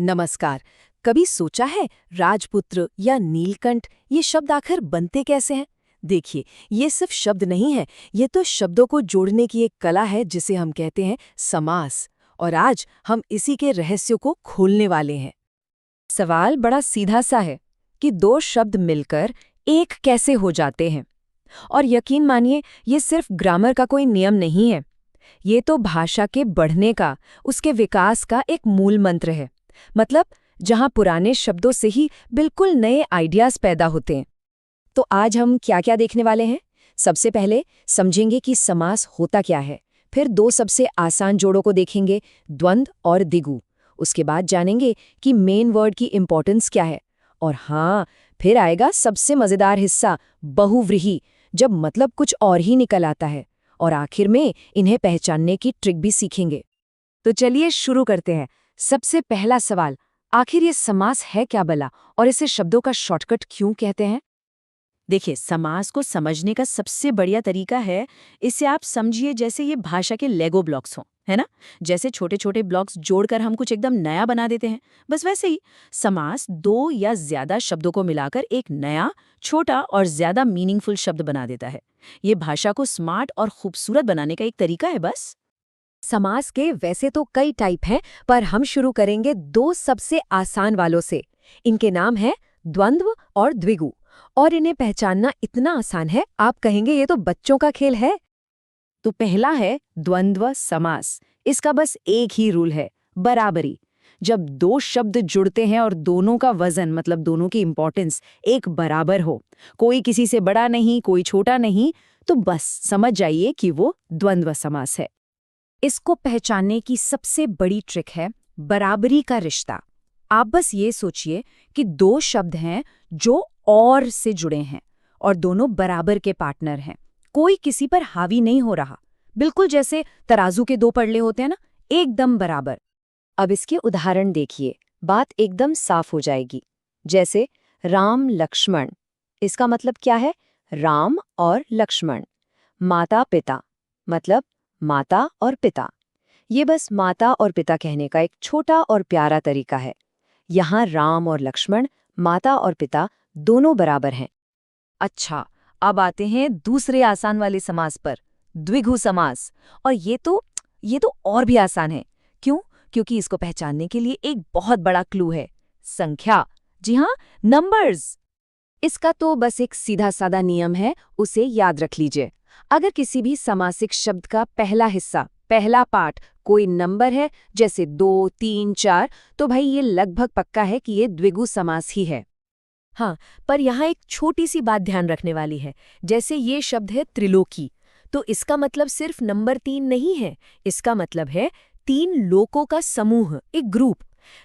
नमस्कार। कभी सोचा है राजपुत्र या नीलकंठ ये शब्द आखिर बनते कैसे हैं? देखिए, ये सिर्फ शब्द नहीं है, ये तो शब्दों को जोड़ने की एक कला है जिसे हम कहते हैं समास। और आज हम इसी के रहस्यों को खोलने वाले हैं। सवाल बड़ा सीधा सा है कि दो शब्द मिलकर एक कैसे हो जाते हैं। और यकीन मानिए, ये सिर्फ ग्रामर का कोई नियम नहीं है। ये तो भाषा के बढ़ने का, उसके विकास का एक मूल मंत्र है। मतलब जहां पुराने शब्दों से ही बिल्कुल नए आइडियाज पैदा होते हैं। तो आज हम क्या क्या देखने वाले हैं? सबसे पहले समझेंगे कि समास होता क्या है। फिर दो सबसे आसान जोड़ों को देखेंगे, द्वंद्व और दिगु। उसके बाद जानेंगे कि मेन वर्ड की इंपॉर्टेंस क्या है। और हाँ, फिर आएगा सबसे मजेदार हिस्सा, बहुव्रीहि, जब मतलब कुछ और ही निकल आता है। और आखिर में इन्हें पहचानने की ट्रिक भी सीखेंगे। तो चलिए शुरू करते हैं। सबसे पहला सवाल, आखिर ये समास है क्या भला, और इसे शब्दों का शॉर्टकट क्यों कहते हैं? देखिए, समास को समझने का सबसे बढ़िया तरीका है, इसे आप समझिए जैसे ये भाषा के लेगो ब्लॉक्स हों, है ना? जैसे छोटे छोटे ब्लॉक्स जोड़कर हम कुछ एकदम नया बना देते हैं, बस वैसे ही समास दो या ज्यादा शब्दों को मिलाकर एक नया, छोटा और ज्यादा मीनिंगफुल शब्द बना देता है। ये भाषा को स्मार्ट और खूबसूरत बनाने का एक तरीका है बस। समास के वैसे तो कई टाइप हैं, पर हम शुरू करेंगे दो सबसे आसान वालों से। इनके नाम हैं द्वंद्व और द्विगु। और इन्हें पहचानना इतना आसान है, आप कहेंगे ये तो बच्चों का खेल है। तो पहला है द्वंद्व समास। इसका बस एक ही रूल है, बराबरी। जब दो शब्द जुड़ते हैं और दोनों का वजन, मतलब दोनों की इंपॉर्टेंस एक बराबर हो, कोई किसी से बड़ा नहीं, कोई छोटा नहीं, तो बस समझ जाइए कि वो द्वंद्व समास है। इसको पहचानने की सबसे बड़ी ट्रिक है बराबरी का रिश्ता। आप बस ये सोचिए कि दो शब्द हैं जो और से जुड़े हैं और दोनों बराबर के पार्टनर हैं। कोई किसी पर हावी नहीं हो रहा, बिल्कुल जैसे तराजू के दो पड़ले होते हैं ना, एकदम बराबर। अब इसके उदाहरण देखिए, बात एकदम साफ हो जाएगी। जैसे राम लक्ष्मण, इसका मतलब क्या है? राम और लक्ष्मण। माता पिता, मतलब माता और पिता। ये बस माता और पिता कहने का एक छोटा और प्यारा तरीका है। यहाँ राम और लक्ष्मण, माता और पिता दोनों बराबर हैं। अच्छा, अब आते हैं दूसरे आसान वाले समास पर, द्विगु समास। और ये तो और भी आसान है। क्यों? क्योंकि इसको पहचानने के लिए एक बहुत बड़ा क्लू है, संख्या। जी हाँ, नंबर्स। इसका तो बस एक सीधा साधा नियम है, उसे याद रख लीजिए। अगर किसी भी समासिक शब्द का पहला हिस्सा, पहला पार्ट कोई नंबर है, जैसे 2, 3, 4, तो भाई ये लगभग पक्का है कि ये द्विगु समास ही है। हाँ, पर यहाँ एक छोटी सी बात ध्यान रखने वाली है। जैसे ये शब्द है त्रिलोकी, तो इसका मतलब सिर्फ नंबर 3 नहीं है। इसका मतलब है 3 लोकों का समूह, एक ग्रुप।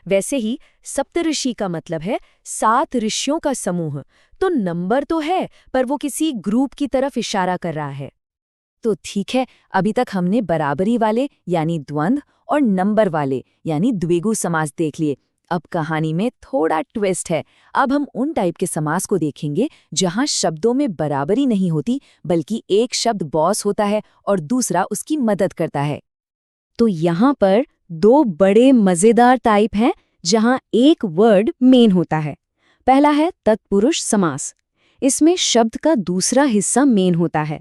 वैसे ही सप्तऋषि का मतलब है 7 ऋषियों का समूह। तो नंबर तो है, पर वो किसी ग्रुप की तरफ इशारा कर रहा है। तो ठीक है, अभी तक हमने बराबरी वाले यानी द्वंद्व और नंबर वाले यानी द्विगु समास देख लिए। अब कहानी में थोड़ा ट्विस्ट है। अब हम उन टाइप के समास को देखेंगे जहां शब्दों में बराबरी नहीं होती, बल्कि एक शब्द बॉस होता है और दूसरा उसकी मदद करता है। तो यहाँ पर दो बड़े मजेदार टाइप हैं जहां एक वर्ड मेन होता है। पहला है तत्पुरुष समास। इसमें शब्द का दूसरा हिस्सा मेन होता है।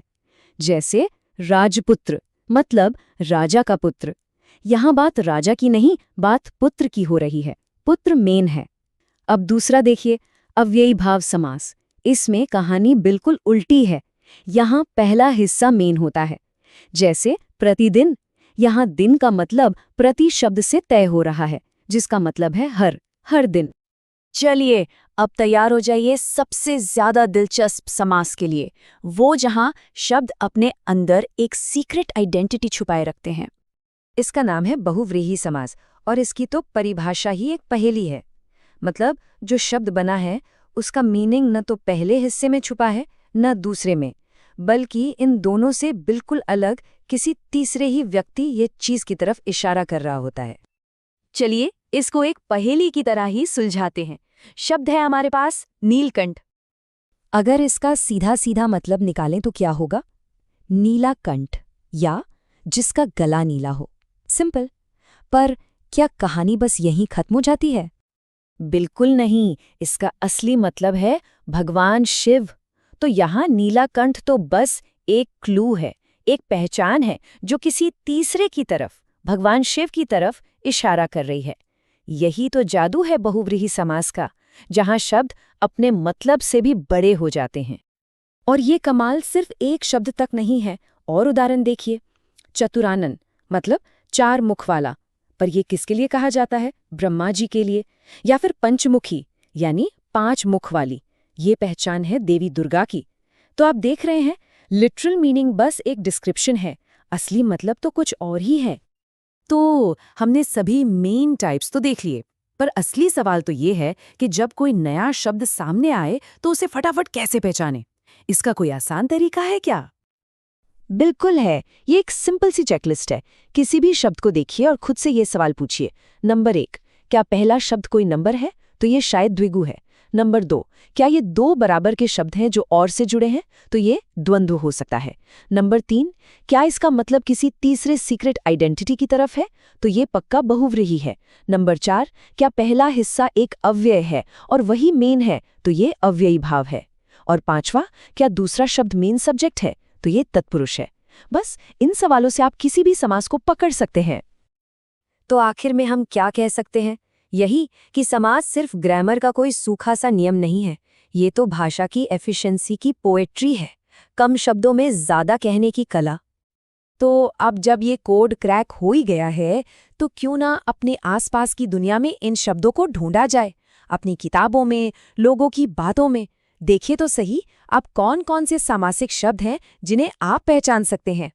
जैसे राजपुत्र, मतलब राजा का पुत्र। यहाँ बात राजा की नहीं, बात पुत्र की हो रही है। पुत्र मेन है। अब दूसरा देखिए, अव्ययी भाव समास। इसमें कहानी बिल्कुल उल्टी है। यहाँ पहला हिस्सा मेन होता है। जैसे प्रतिदिन, यहाँ दिन का मतलब प्रति शब्द से तय हो रहा है, जिसका मतलब है हर दिन। चलिए, अब तैयार हो जाइए सबसे ज्यादा दिलचस्प समास के लिए, वो जहां शब्द अपने अंदर एक सीक्रेट आइडेंटिटी छुपाए रखते हैं। इसका नाम है बहुव्रीहि समास, और इसकी तो परिभाषा ही एक पहेली है। मतलब जो शब्द बना है उसका मीनिंग न तो पहले हिस्से में छुपा है, न दूसरे में, बल्कि इन दोनों से बिल्कुल अलग किसी तीसरे ही व्यक्ति ये चीज की तरफ इशारा कर रहा होता है। चलिए, इसको एक पहेली की तरह ही सुलझाते हैं। शब्द है हमारे पास नीलकंठ। अगर इसका सीधा सीधा मतलब निकालें तो क्या होगा? नीला कंठ, या जिसका गला नीला हो। सिंपल। पर क्या कहानी बस यहीं खत्म हो जाती है? बिल्कुल नहीं, इसका असली मतलब है भगवान शिव। तो यहाँ नीलाकंठ तो बस एक क्लू है, एक पहचान है जो किसी तीसरे की तरफ, भगवान शिव की तरफ इशारा कर रही है। यही तो जादू है बहुव्रीहि समास का, जहाँ शब्द अपने मतलब से भी बड़े हो जाते हैं। और ये कमाल सिर्फ एक शब्द तक नहीं है। और उदाहरण देखिए, चतुरानन मतलब 4 मुख वाला, पर ये किसके लिए कहा जाता है? ब्रह्मा जी के लिए। या फिर पंचमुखी यानी 5 मुख वाली, ये पहचान है देवी दुर्गा की। तो आप देख रहे हैं, लिटरल मीनिंग बस एक डिस्क्रिप्शन है, असली मतलब तो कुछ और ही है। तो हमने सभी मेन टाइप्स तो देख लिए, पर असली सवाल तो ये है कि जब कोई नया शब्द सामने आए तो उसे फटाफट कैसे पहचाने? इसका कोई आसान तरीका है क्या? बिल्कुल है। ये एक सिंपल सी चेकलिस्ट है। किसी भी शब्द को देखिए और खुद से ये सवाल पूछिए। नंबर 1, क्या पहला शब्द कोई नंबर है? तो ये शायद द्विगु है। नंबर 2, क्या ये 2 बराबर के शब्द हैं जो और से जुड़े हैं? तो ये द्वंद्व हो सकता है। नंबर 3, क्या इसका मतलब किसी तीसरे सीक्रेट आइडेंटिटी की तरफ है? तो ये पक्का बहुव्रीहि है। नंबर 4, क्या पहला हिस्सा एक अव्यय है और वही मेन है? तो ये अव्ययी भाव है। और 5वां, क्या दूसरा शब्द मेन सब्जेक्ट है? तो ये तत्पुरुष है। बस इन सवालों से आप किसी भी समास को पकड़ सकते हैं। तो आखिर में हम क्या कह सकते हैं? यही कि समास सिर्फ ग्रामर का कोई सूखा सा नियम नहीं है। ये तो भाषा की एफिशिएंसी की पोएट्री है, कम शब्दों में ज्यादा कहने की कला। तो अब जब ये कोड क्रैक हो ही गया है, तो क्यों ना अपने आसपास की दुनिया में इन शब्दों को ढूंढा जाए, अपनी किताबों में, लोगों की बातों में। देखिए तो सही, अब कौन कौन से सामासिक शब्द हैं जिन्हें आप पहचान सकते हैं।